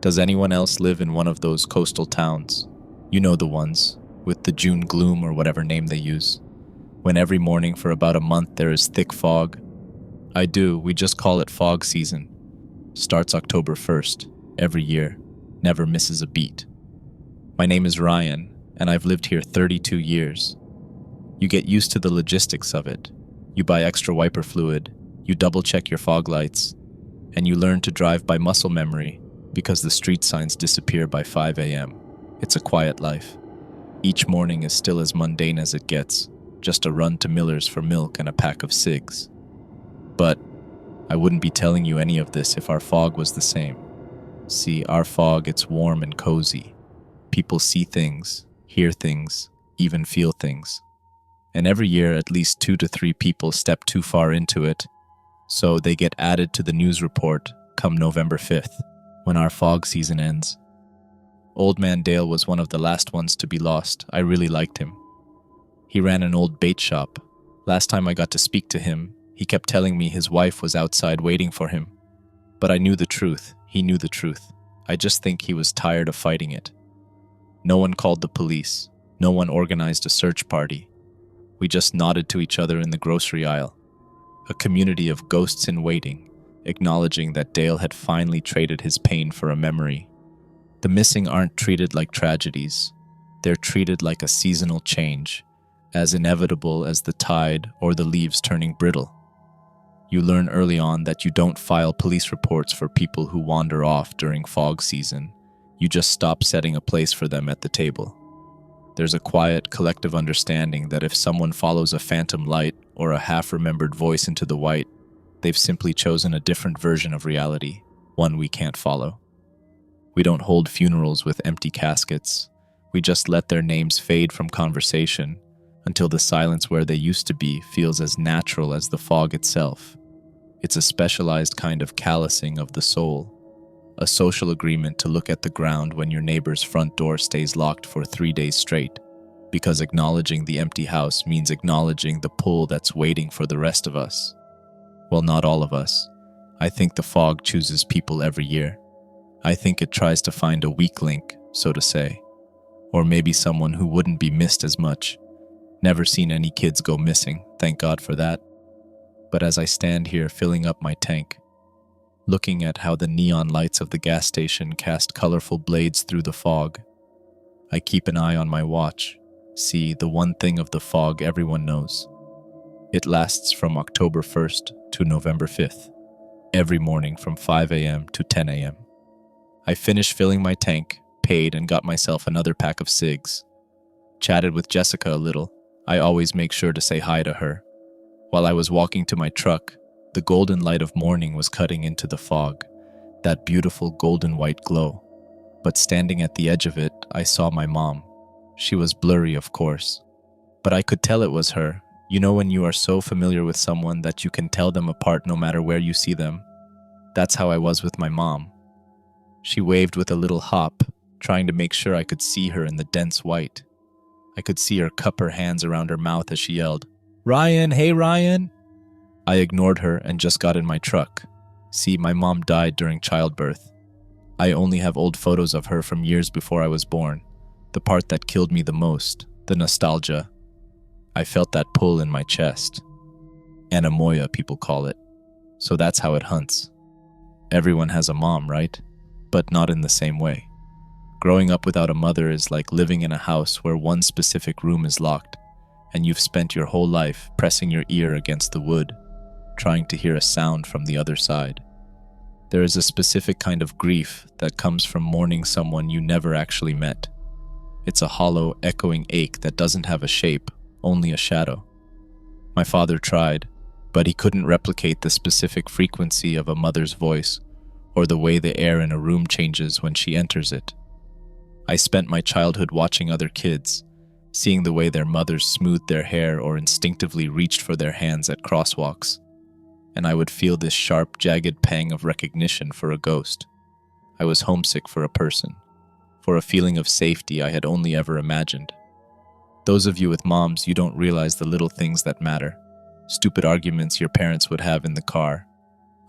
Does anyone else live in one of those coastal towns? You know the ones, with the June gloom or whatever name they use, when every morning for about a month there is thick fog. I do, we just call it fog season. Starts October 1st, every year, never misses a beat. My name is Ryan, and I've lived here 32 years. You get used to the logistics of it. You buy extra wiper fluid, you double-check your fog lights, and you learn to drive by muscle memory because the street signs disappear by 5 a.m. It's a quiet life. Each morning is still as mundane as it gets, just a run to Miller's for milk and a pack of cigs. But I wouldn't be telling you any of this if our fog was the same. See, our fog, it's warm and cozy. People see things, hear things, even feel things. And every year, at least 2 to 3 people step too far into it, so they get added to the news report come November 5th, when our fog season ends. Old Man Dale was one of the last ones to be lost. I really liked him. He ran an old bait shop. Last time I got to speak to him, he kept telling me his wife was outside waiting for him. But I knew the truth. He knew the truth. I just think he was tired of fighting it. No one called the police. No one organized a search party. We just nodded to each other in the grocery aisle. A community of ghosts in waiting, acknowledging that Dale had finally traded his pain for a memory. The missing aren't treated like tragedies. They're treated like a seasonal change, as inevitable as the tide or the leaves turning brittle. You learn early on that you don't file police reports for people who wander off during fog season. You just stop setting a place for them at the table. There's a quiet, collective understanding that if someone follows a phantom light or a half-remembered voice into the white, they've simply chosen a different version of reality, one we can't follow. We don't hold funerals with empty caskets. We just let their names fade from conversation until the silence where they used to be feels as natural as the fog itself. It's a specialized kind of callousing of the soul, a social agreement to look at the ground when your neighbor's front door stays locked for 3 days straight, because acknowledging the empty house means acknowledging the pull that's waiting for the rest of us. Well, not all of us. I think the fog chooses people every year. I think it tries to find a weak link, so to say, or maybe someone who wouldn't be missed as much. Never seen any kids go missing, thank God for that. But as I stand here filling up my tank, looking at how the neon lights of the gas station cast colorful blades through the fog, I keep an eye on my watch. See, the one thing of the fog everyone knows. It lasts from October 1st to November 5th, every morning from 5 a.m. to 10 a.m. I finished filling my tank, paid, and got myself another pack of cigs. Chatted with Jessica a little. I always make sure to say hi to her. While I was walking to my truck, the golden light of morning was cutting into the fog, that beautiful golden white glow. But standing at the edge of it, I saw my mom. She was blurry, of course, but I could tell it was her. You know when you are so familiar with someone that you can tell them apart no matter where you see them? That's how I was with my mom. She waved with a little hop, trying to make sure I could see her in the dense white. I could see her cup her hands around her mouth as she yelled, "Ryan, hey Ryan!" I ignored her and just got in my truck. See, my mom died during childbirth. I only have old photos of her from years before I was born. The part that killed me the most, the nostalgia. I felt that pull in my chest. Anemoia, people call it. So that's how it hunts. Everyone has a mom, right? But not in the same way. Growing up without a mother is like living in a house where one specific room is locked, and you've spent your whole life pressing your ear against the wood, trying to hear a sound from the other side. There is a specific kind of grief that comes from mourning someone you never actually met. It's a hollow, echoing ache that doesn't have a shape, only a shadow. My father tried, but he couldn't replicate the specific frequency of a mother's voice or the way the air in a room changes when she enters it. I spent my childhood watching other kids, seeing the way their mothers smoothed their hair or instinctively reached for their hands at crosswalks, and I would feel this sharp, jagged pang of recognition for a ghost. I was homesick for a person, for a feeling of safety I had only ever imagined. Those of you with moms, you don't realize the little things that matter. Stupid arguments your parents would have in the car,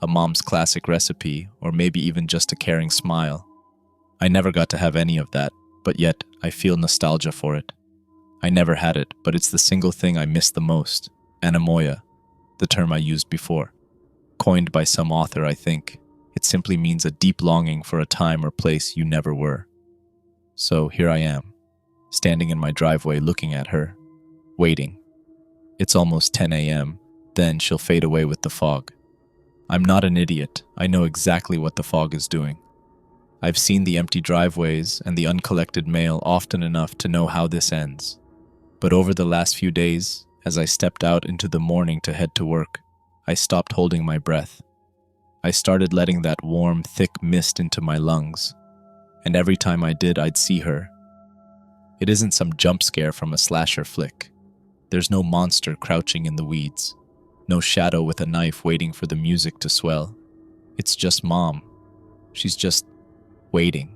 a mom's classic recipe, or maybe even just a caring smile. I never got to have any of that, but yet I feel nostalgia for it. I never had it, but it's the single thing I miss the most. Anemoia, the term I used before. Coined by some author, I think. It simply means a deep longing for a time or place you never were. So here I am, standing in my driveway looking at her, waiting. It's almost 10 a.m., then she'll fade away with the fog. I'm not an idiot. I know exactly what the fog is doing. I've seen the empty driveways and the uncollected mail often enough to know how this ends. But over the last few days, as I stepped out into the morning to head to work, I stopped holding my breath. I started letting that warm, thick mist into my lungs, and every time I did, I'd see her. It isn't some jump scare from a slasher flick. There's no monster crouching in the weeds, no shadow with a knife waiting for the music to swell. It's just Mom. She's just waiting.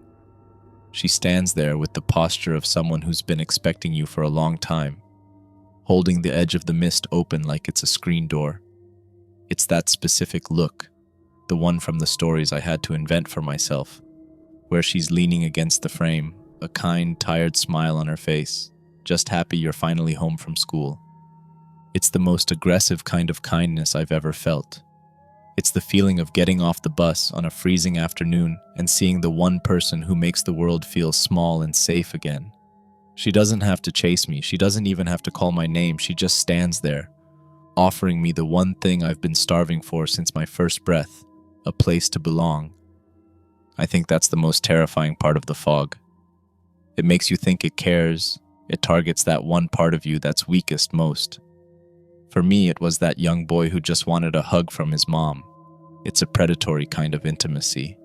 She stands there with the posture of someone who's been expecting you for a long time, holding the edge of the mist open like it's a screen door. It's that specific look, the one from the stories I had to invent for myself, where she's leaning against the frame, a kind, tired smile on her face, just happy you're finally home from school. It's the most aggressive kind of kindness I've ever felt. It's the feeling of getting off the bus on a freezing afternoon and seeing the one person who makes the world feel small and safe again. She doesn't have to chase me. She doesn't even have to call my name. She just stands there, offering me the one thing I've been starving for since my first breath, a place to belong. I think that's the most terrifying part of the fog. It makes you think it cares. It targets that one part of you that's weakest most. For me, it was that young boy who just wanted a hug from his mom. It's a predatory kind of intimacy.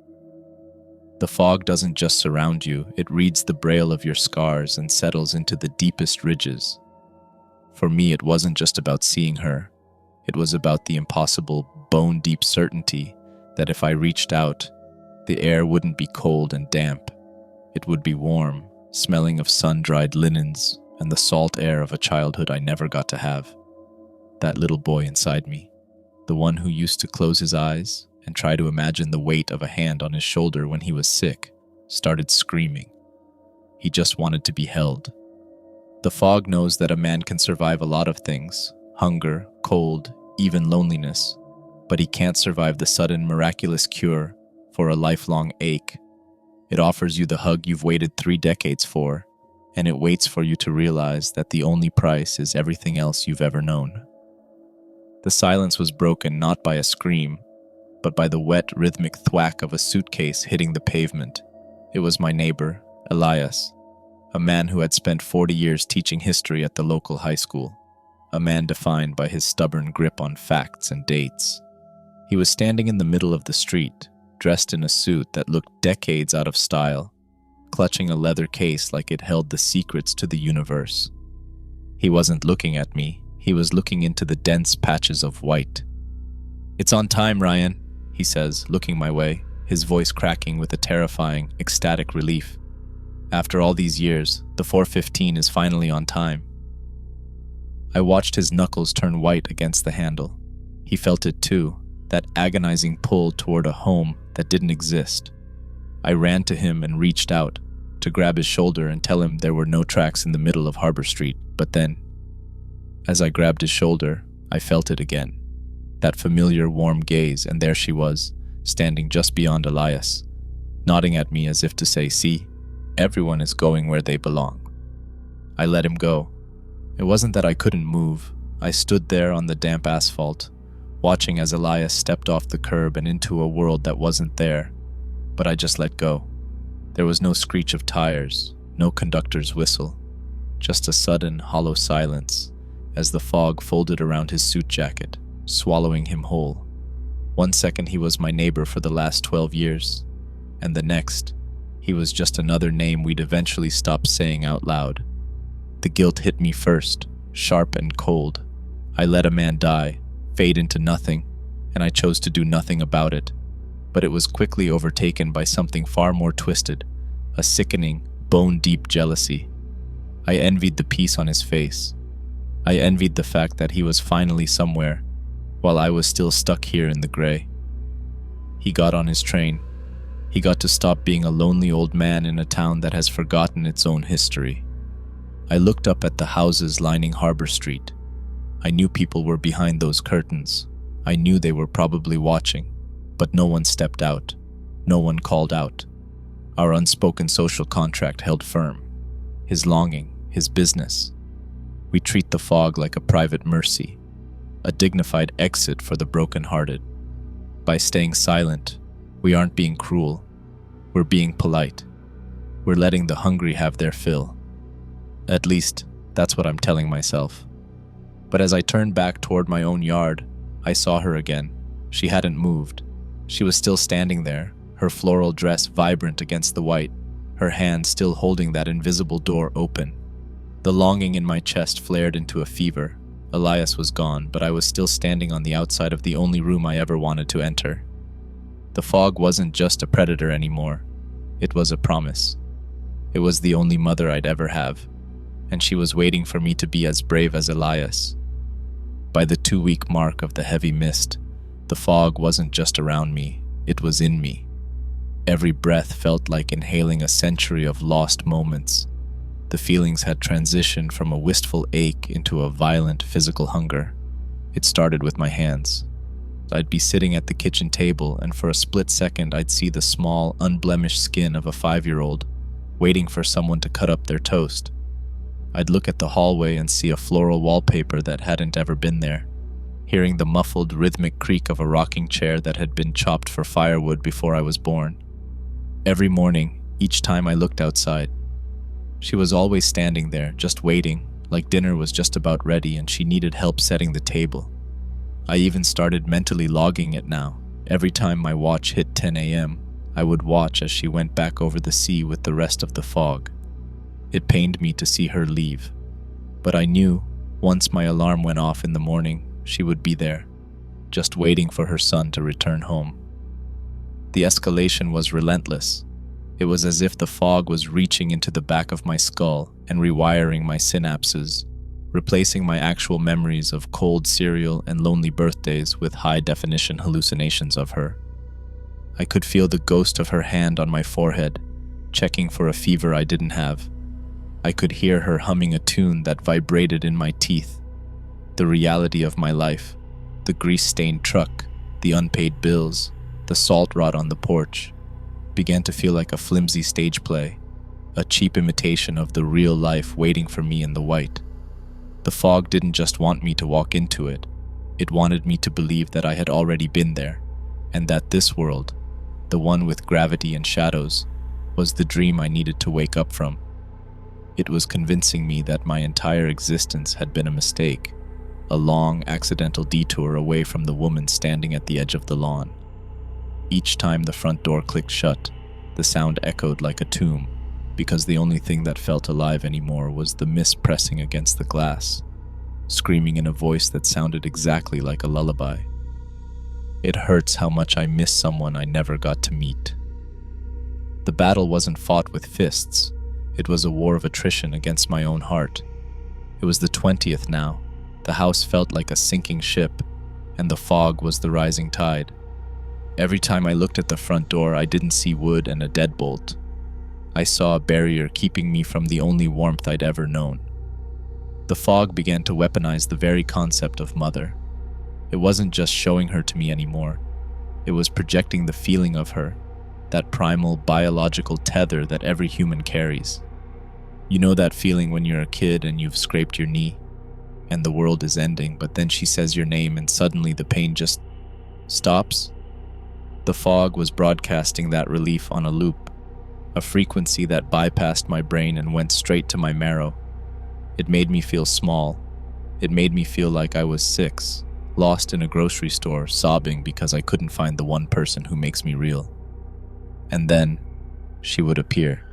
The fog doesn't just surround you, it reads the braille of your scars and settles into the deepest ridges. For me, it wasn't just about seeing her. It was about the impossible, bone-deep certainty that if I reached out, the air wouldn't be cold and damp. It would be warm, smelling of sun-dried linens and the salt air of a childhood I never got to have. That little boy inside me, the one who used to close his eyes and try to imagine the weight of a hand on his shoulder when he was sick, started screaming. He just wanted to be held. The fog knows that a man can survive a lot of things, hunger, cold, even loneliness, but he can't survive the sudden miraculous cure for a lifelong ache. It offers you the hug you've waited 3 decades for, and it waits for you to realize that the only price is everything else you've ever known. The silence was broken not by a scream, but by the wet, rhythmic thwack of a suitcase hitting the pavement. It was my neighbor, Elias, a man who had spent 40 years teaching history at the local high school, a man defined by his stubborn grip on facts and dates. He was standing in the middle of the street, dressed in a suit that looked decades out of style, clutching a leather case like it held the secrets to the universe. He wasn't looking at me. He was looking into the dense patches of white. "It's on time, Ryan," he says, looking my way, his voice cracking with a terrifying, ecstatic relief. After all these years, the 4:15 is finally on time. I watched his knuckles turn white against the handle. He felt it too, that agonizing pull toward a home that didn't exist. I ran to him and reached out to grab his shoulder and tell him there were no tracks in the middle of Harbor Street, but then, as I grabbed his shoulder, I felt it again. That familiar warm gaze, and there she was, standing just beyond Elias, nodding at me as if to say, "See, everyone is going where they belong." I let him go. It wasn't that I couldn't move. I stood there on the damp asphalt, watching as Elias stepped off the curb and into a world that wasn't there, but I just let go. There was no screech of tires, no conductor's whistle, just a sudden, hollow silence as the fog folded around his suit jacket, swallowing him whole. One second he was my neighbor for the last 12 years, and the next, he was just another name we'd eventually stop saying out loud. The guilt hit me first, sharp and cold. I let a man die, fade into nothing, and I chose to do nothing about it. But it was quickly overtaken by something far more twisted, a sickening, bone-deep jealousy. I envied the peace on his face. I envied the fact that he was finally somewhere, while I was still stuck here in the gray. He got on his train, He got to stop being a lonely old man in a town that has forgotten its own history. I looked up at the houses lining Harbor Street. I knew people were behind those curtains. I knew they were probably watching, but no one stepped out. No one called out. Our unspoken social contract held firm. His longing, his business. We treat the fog like a private mercy, a dignified exit for the broken-hearted. By staying silent, we aren't being cruel. We're being polite. We're letting the hungry have their fill. At least, that's what I'm telling myself. But as I turned back toward my own yard, I saw her again. She hadn't moved. She was still standing there, her floral dress vibrant against the white, her hand still holding that invisible door open. The longing in my chest flared into a fever. Elias was gone, but I was still standing on the outside of the only room I ever wanted to enter. The fog wasn't just a predator anymore. It was a promise. It was the only mother I'd ever have, and she was waiting for me to be as brave as Elias. By the 2-week mark of the heavy mist, the fog wasn't just around me, it was in me. Every breath felt like inhaling a century of lost moments. The feelings had transitioned from a wistful ache into a violent physical hunger. It started with my hands. I'd be sitting at the kitchen table, and for a split second I'd see the small, unblemished skin of a 5-year-old, waiting for someone to cut up their toast. I'd look at the hallway and see a floral wallpaper that hadn't ever been there, hearing the muffled, rhythmic creak of a rocking chair that had been chopped for firewood before I was born. Every morning, each time I looked outside, she was always standing there, just waiting, like dinner was just about ready and she needed help setting the table. I even started mentally logging it now. Every time my watch hit 10 a.m., I would watch as she went back over the sea with the rest of the fog. It pained me to see her leave, but I knew, once my alarm went off in the morning, she would be there, just waiting for her son to return home. The escalation was relentless. It was as if the fog was reaching into the back of my skull and rewiring my synapses, replacing my actual memories of cold cereal and lonely birthdays with high-definition hallucinations of her. I could feel the ghost of her hand on my forehead, checking for a fever I didn't have. I could hear her humming a tune that vibrated in my teeth. The reality of my life, the grease-stained truck, the unpaid bills, the salt rot on the porch, began to feel like a flimsy stage play, a cheap imitation of the real life waiting for me in the white. The fog didn't just want me to walk into it. It wanted me to believe that I had already been there, and that this world, the one with gravity and shadows, was the dream I needed to wake up from. It was convincing me that my entire existence had been a mistake, a long, accidental detour away from the woman standing at the edge of the lawn. Each time the front door clicked shut, the sound echoed like a tomb, because the only thing that felt alive anymore was the mist pressing against the glass, screaming in a voice that sounded exactly like a lullaby. It hurts how much I miss someone I never got to meet. The battle wasn't fought with fists. It was a war of attrition against my own heart. It was the 20th now. The house felt like a sinking ship, and the fog was the rising tide. Every time I looked at the front door, I didn't see wood and a deadbolt. I saw a barrier keeping me from the only warmth I'd ever known. The fog began to weaponize the very concept of mother. It wasn't just showing her to me anymore. It was projecting the feeling of her, that primal biological tether that every human carries. You know that feeling when you're a kid and you've scraped your knee, and the world is ending, but then she says your name and suddenly the pain just stops? The fog was broadcasting that relief on a loop, a frequency that bypassed my brain and went straight to my marrow. It made me feel small. It made me feel like I was 6, lost in a grocery store, sobbing because I couldn't find the one person who makes me real. And then, she would appear.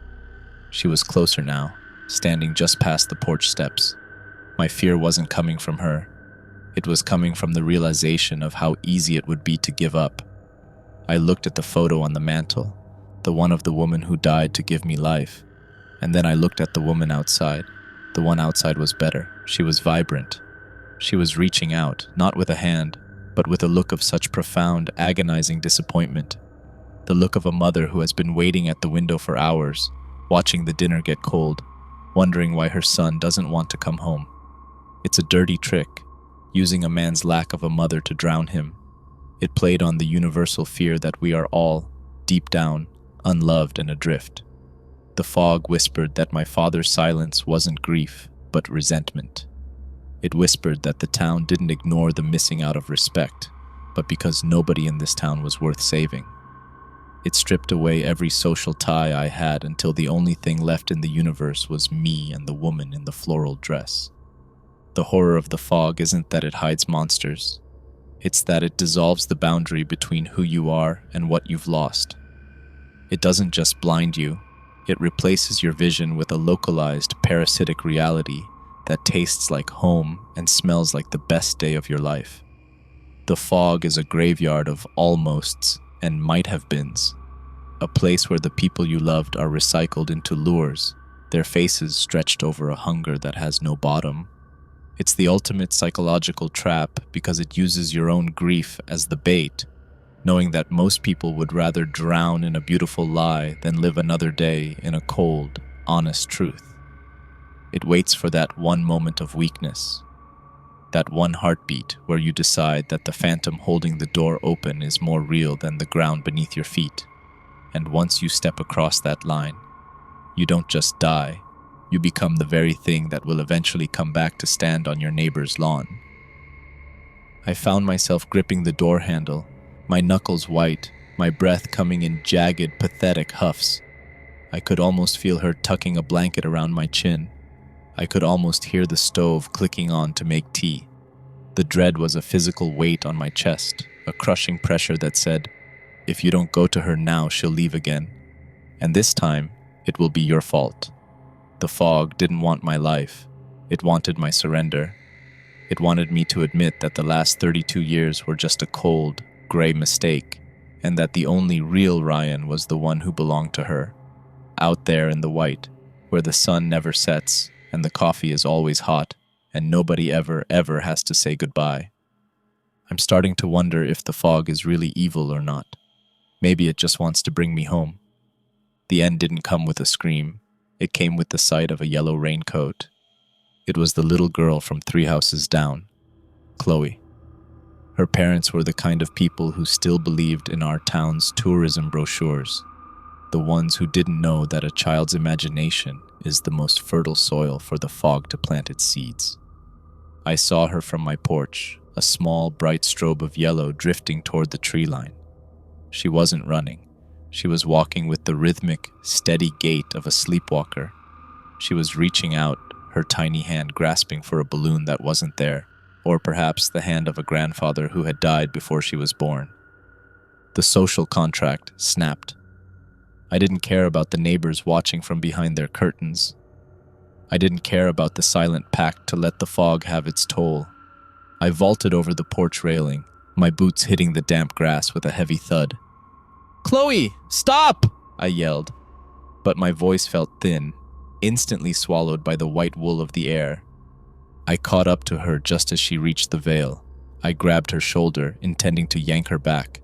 She was closer now, standing just past the porch steps. My fear wasn't coming from her. It was coming from the realization of how easy it would be to give up. I looked at the photo on the mantle, the one of the woman who died to give me life. And then I looked at the woman outside. The one outside was better. She was vibrant. She was reaching out, not with a hand, but with a look of such profound, agonizing disappointment. The look of a mother who has been waiting at the window for hours, watching the dinner get cold, wondering why her son doesn't want to come home. It's a dirty trick, using a man's lack of a mother to drown him. It played on the universal fear that we are all, deep down, unloved and adrift. The fog whispered that my father's silence wasn't grief, but resentment. It whispered that the town didn't ignore the missing out of respect, but because nobody in this town was worth saving. It stripped away every social tie I had until the only thing left in the universe was me and the woman in the floral dress. The horror of the fog isn't that it hides monsters. It's that it dissolves the boundary between who you are and what you've lost. It doesn't just blind you, it replaces your vision with a localized, parasitic reality that tastes like home and smells like the best day of your life. The fog is a graveyard of almosts and might-have-beens, a place where the people you loved are recycled into lures, their faces stretched over a hunger that has no bottom. It's the ultimate psychological trap because it uses your own grief as the bait, knowing that most people would rather drown in a beautiful lie than live another day in a cold, honest truth. It waits for that one moment of weakness, that one heartbeat where you decide that the phantom holding the door open is more real than the ground beneath your feet. And once you step across that line, you don't just die, you become the very thing that will eventually come back to stand on your neighbor's lawn. I found myself gripping the door handle, my knuckles white, my breath coming in jagged, pathetic huffs. I could almost feel her tucking a blanket around my chin. I could almost hear the stove clicking on to make tea. The dread was a physical weight on my chest, a crushing pressure that said, if you don't go to her now, she'll leave again. And this time, it will be your fault. The fog didn't want my life. It wanted my surrender. It wanted me to admit that the last 32 years were just a cold, gray mistake, and that the only real Ryan was the one who belonged to her. Out there in the white, where the sun never sets, and the coffee is always hot, and nobody ever has to say goodbye. I'm starting to wonder if the fog is really evil or not. Maybe it just wants to bring me home. The end didn't come with a scream. It came with the sight of a yellow raincoat. It was the little girl from 3 houses down, Chloe. Her parents were the kind of people who still believed in our town's tourism brochures, the ones who didn't know that a child's imagination is the most fertile soil for the fog to plant its seeds. I saw her from my porch, a small, bright strobe of yellow drifting toward the tree line. She wasn't running. She was walking with the rhythmic, steady gait of a sleepwalker. She was reaching out, her tiny hand grasping for a balloon that wasn't there, or perhaps the hand of a grandfather who had died before she was born. The social contract snapped. I didn't care about the neighbors watching from behind their curtains. I didn't care about the silent pact to let the fog have its toll. I vaulted over the porch railing, my boots hitting the damp grass with a heavy thud. "Chloe, stop!" I yelled, but my voice felt thin, instantly swallowed by the white wool of the air. I caught up to her just as she reached the veil. I grabbed her shoulder, intending to yank her back,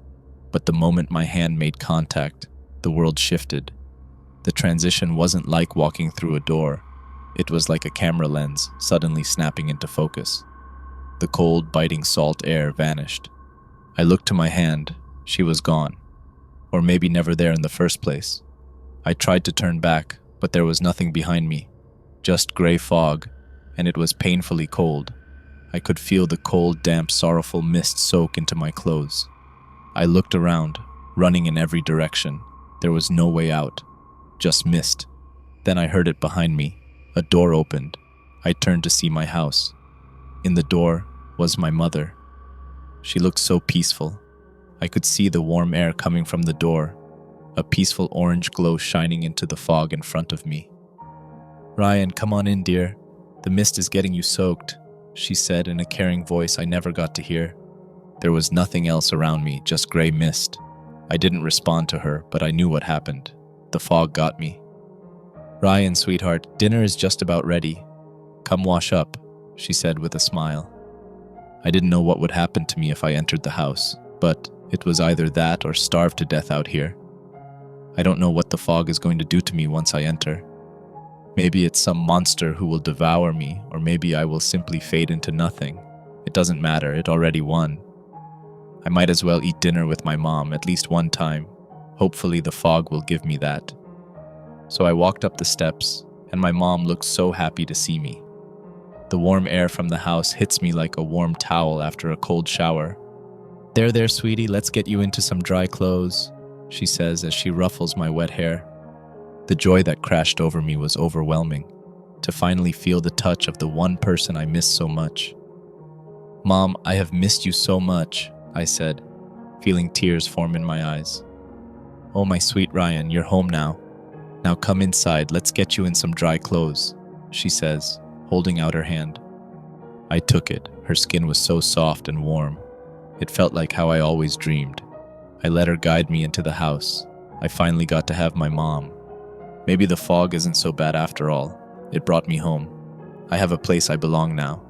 but the moment my hand made contact, the world shifted. The transition wasn't like walking through a door. It was like a camera lens suddenly snapping into focus. The cold, biting salt air vanished. I looked to my hand. She was gone. Or maybe never there in the first place. I tried to turn back, but there was nothing behind me. Just gray fog, and it was painfully cold. I could feel the cold, damp, sorrowful mist soak into my clothes. I looked around, running in every direction. There was no way out. Just mist. Then I heard it behind me. A door opened. I turned to see my house. In the door was my mother. She looked so peaceful. I could see the warm air coming from the door, a peaceful orange glow shining into the fog in front of me. "Ryan, come on in, dear. The mist is getting you soaked," she said in a caring voice I never got to hear. There was nothing else around me, just gray mist. I didn't respond to her, but I knew what happened. The fog got me. "Ryan, sweetheart, dinner is just about ready. Come wash up," she said with a smile. I didn't know what would happen to me if I entered the house, but it was either that or starve to death out here. I don't know what the fog is going to do to me once I enter. Maybe it's some monster who will devour me, or maybe I will simply fade into nothing. It doesn't matter, it already won. I might as well eat dinner with my mom at least one time. Hopefully the fog will give me that. So I walked up the steps, and my mom looked so happy to see me. The warm air from the house hits me like a warm towel after a cold shower. There, sweetie, let's get you into some dry clothes, she says as she ruffles my wet hair. The joy that crashed over me was overwhelming, to finally feel the touch of the one person I missed so much. Mom, I have missed you so much, I said, feeling tears form in my eyes. Oh, my sweet Ryan, you're home now. Now come inside, let's get you in some dry clothes, she says, holding out her hand. I took it. Her skin was so soft and warm. It felt like how I always dreamed. I let her guide me into the house. I finally got to have my mom. Maybe the fog isn't so bad after all. It brought me home. I have a place I belong now.